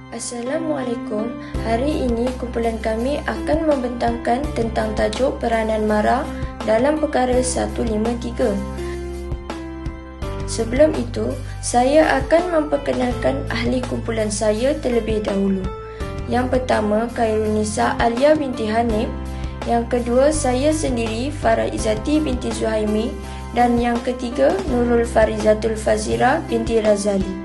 Assalamualaikum. Hari ini kumpulan kami akan membentangkan tentang tajuk peranan MARA dalam perkara 153. Sebelum itu, saya akan memperkenalkan ahli kumpulan saya terlebih dahulu. Yang pertama, Khairunisa Alia binti Hanif. Yang kedua, saya sendiri, Farah Izzati binti Zuhaimi. Dan yang ketiga, Nurul Farizatul Fazira binti Razali.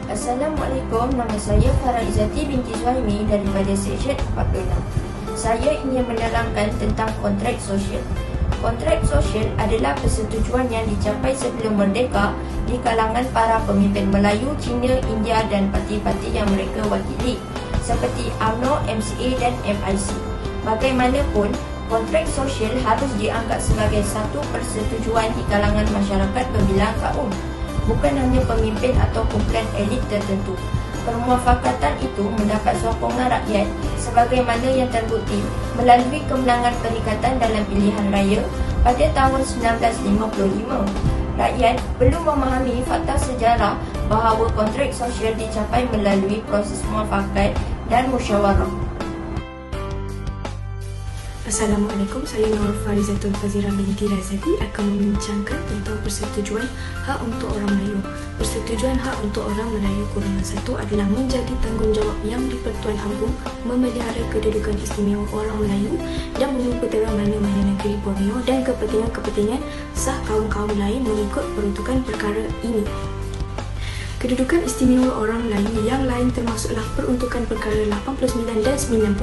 Assalamualaikum, nama saya Farah Izzati binti Zuhaimi daripada Seksyen 46. Saya ingin menerangkan tentang kontrak sosial. Kontrak sosial adalah persetujuan yang dicapai sebelum merdeka di kalangan para pemimpin Melayu, Cina, India dan parti-parti yang mereka wakili seperti UMNO, MCA dan MIC. Bagaimanapun, kontrak sosial harus dianggap sebagai satu persetujuan di kalangan masyarakat berbilang kaum, bukan hanya pemimpin atau kumpulan elit tertentu. Permuafakatan itu mendapat sokongan rakyat sebagaimana yang terbukti melalui kemenangan Perikatan dalam pilihan raya pada tahun 1955. Rakyat perlu memahami fakta sejarah bahawa kontrak sosial dicapai melalui proses muafakat dan musyawarah. Assalamualaikum, saya Nurul Farizatul Fazira binti Razali akan membincangkan tentang persetujuan hak untuk orang Melayu. Persetujuan hak untuk orang Melayu golongan 1 adalah menjadi tanggungjawab yang di-Pertuan Agong memelihara kedudukan istimewa orang Melayu dan memperterang mana-mana negeri Borneo dan kepentingan-kepentingan sah kaum-kaum lain mengikut peruntukan perkara ini. Kedudukan istimewa orang Melayu yang lain termasuklah peruntukan perkara 89 dan 90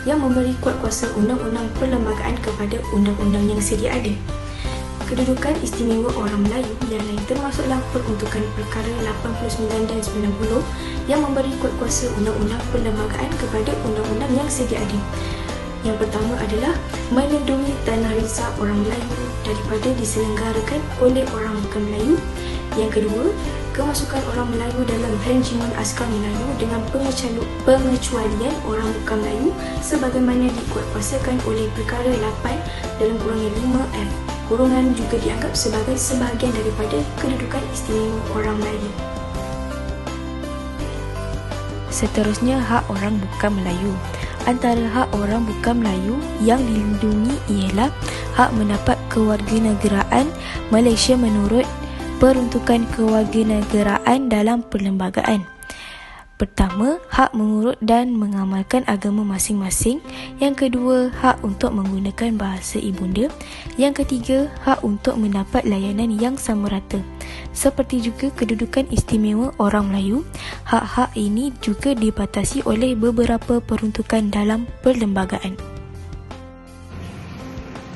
yang memberi kuat kuasa undang-undang perlembagaan kepada undang-undang yang sedia ada. Kedudukan istimewa orang Melayu yang lain termasuklah peruntukan perkara 89 dan 90 yang memberi kuat kuasa undang-undang perlembagaan kepada undang-undang yang sedia ada. Yang pertama adalah melindungi tanah risar orang Melayu daripada diselenggarakan oleh orang bukan Melayu. Yang kedua, kemasukan orang Melayu dalam renjiman askar Melayu dengan pengecualian orang bukan Melayu sebagaimana dikuatkuasakan oleh perkara 8 dalam kurungan 5F. Kurungan juga dianggap sebagai sebahagian daripada kedudukan istimewa orang Melayu. Seterusnya, hak orang bukan Melayu. Antara hak orang bukan Melayu yang dilindungi ialah hak mendapat kewarganegaraan Malaysia menurut peruntukan kewarganegaraan dalam perlembagaan. Pertama, hak mengurut dan mengamalkan agama masing-masing. Yang kedua, hak untuk menggunakan bahasa ibunda. Yang ketiga, hak untuk mendapat layanan yang sama rata. Seperti juga kedudukan istimewa orang Melayu, hak-hak ini juga dibatasi oleh beberapa peruntukan dalam perlembagaan.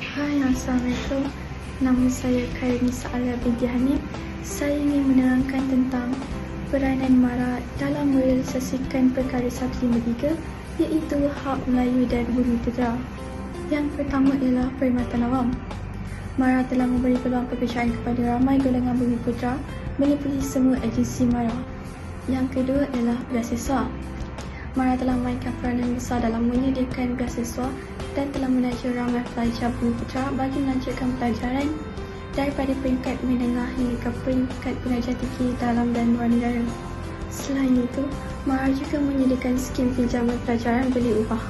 Hai, Assalamualaikum. Nama saya Khairunisa Alia binti Hanif. Saya ingin menerangkan tentang peranan MARA dalam merealisasikan perkara 153 iaitu hak Melayu dan Bumi Putera. Yang pertama ialah perkhidmatan awam. MARA telah memberi peluang pekerjaan kepada ramai golongan Bumi Putera meliputi semua agensi MARA. Yang kedua ialah beasiswa. MARA telah memainkan peranan besar dalam menyediakan beasiswa dan telah menaja ramai pelajar Bumi Putera bagi melanjutkan pelajaran daripada peringkat menengah hingga ke peringkat pengajian tinggi dalam dan luar negara. Selain itu, MARA juga menyediakan skim pinjaman pelajaran beli ubah.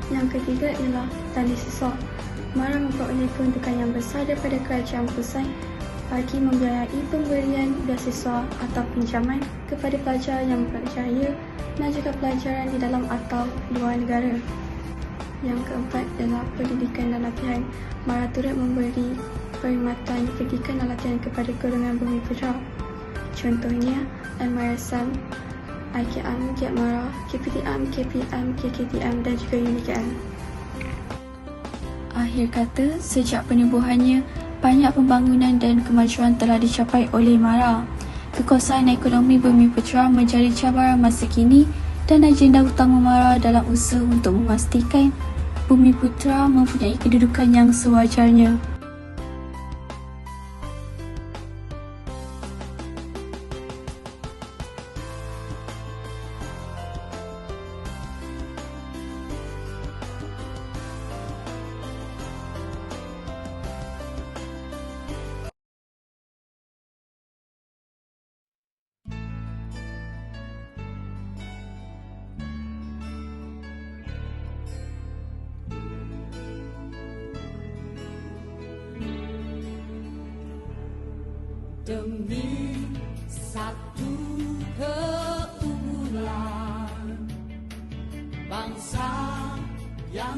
Yang ketiga ialah tanda siswa. MARA memperoleh peruntukan yang besar daripada kerajaan pusat bagi membiayai pemberian beasiswa atau pinjaman kepada pelajar yang berjaya melanjutkan pelajaran di dalam atau luar negara. Yang keempat ialah pendidikan dan latihan. MARA turut memberi perkhidmatan pendidikan dan latihan kepada golongan Bumi Putera. Contohnya, MRSM, IKM, Giat MARA, KPTM, KPM, KKTM dan juga UNIKM. Akhir kata, sejak penubuhannya, banyak pembangunan dan kemajuan telah dicapai oleh MARA. Kekuasaan ekonomi Bumi Putera menjadi cabaran masa kini dan agenda utama MARA dalam usaha untuk memastikan Bumi Putera mempunyai kedudukan yang sewajarnya. demi satu keunggulan bangsa yang